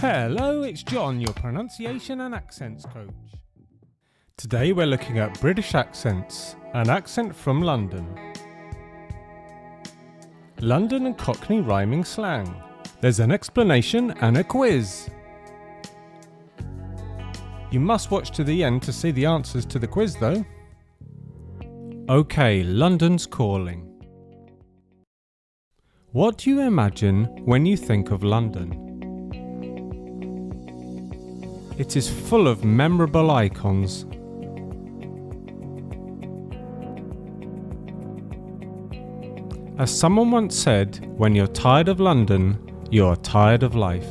Hello, it's John, your pronunciation and accents coach. Today we're looking at British accents, an accent from London. London and Cockney rhyming slang. There's an explanation and a quiz. You must watch to the end to see the answers to the quiz though. Okay, London's calling. What do you imagine when you think of London? It is full of memorable icons. As someone once said, when you're tired of London, you're tired of life.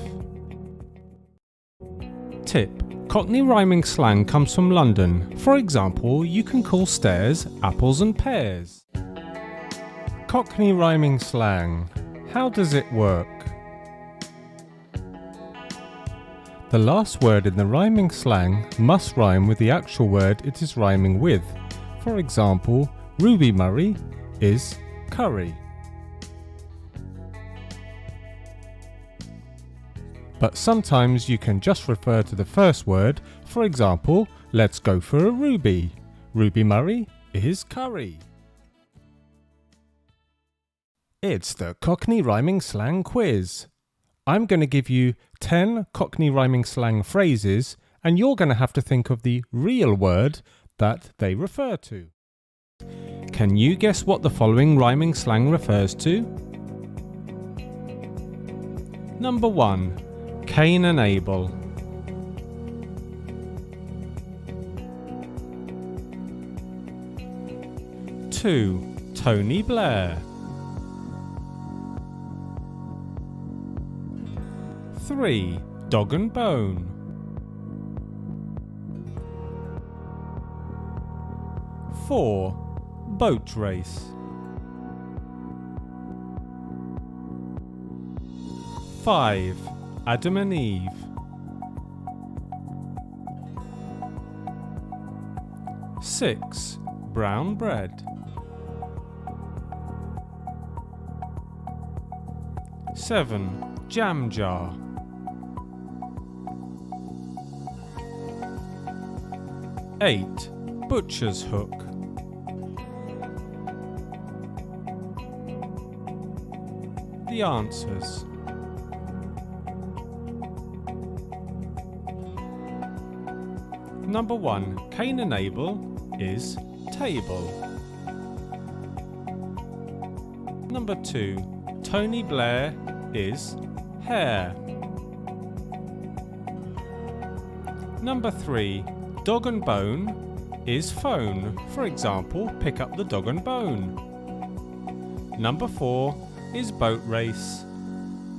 Tip: Cockney rhyming slang comes from London. For example, you can call stairs apples and pears. Cockney rhyming slang. How does it work? The last word in the rhyming slang must rhyme with the actual word it is rhyming with. For example, Ruby Murray is curry. But sometimes you can just refer to the first word. For example, let's go for a Ruby. Ruby Murray is curry. It's the Cockney rhyming slang quiz. I'm going to give you 10 Cockney rhyming slang phrases and you're going to have to think of the real word that they refer to. Can you guess what the following rhyming slang refers to? Number 1. Cain and Abel. 2. Tony Blair. 3. Dog and bone. 4. Boat race. 5. Adam and Eve. 6. Brown bread. 7. Jam jar. 8. Butcher's hook. 9. The answers. Number 1. Cain and Abel is table. Number 2. Tony Blair is hair. Number 3. Dog and bone is phone. For example, pick up the dog and bone. Number 4 is boat race,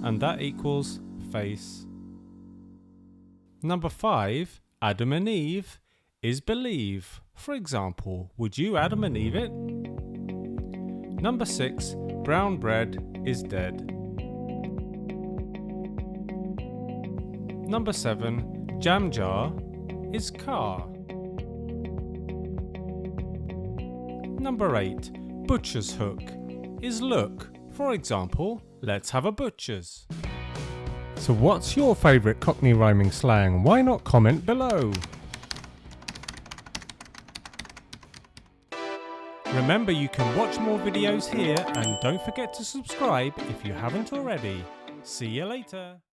and that equals face. Number 5, Adam and Eve, is believe. For example, would you Adam and Eve it? Number 6, brown bread is dead. Number 7, jam jar is car. Number 8, butcher's hook is look. For example, let's have a butcher's. So what's your favourite Cockney rhyming slang? Why not comment below? Remember, you can watch more videos here and don't forget to subscribe if you haven't already. See you later.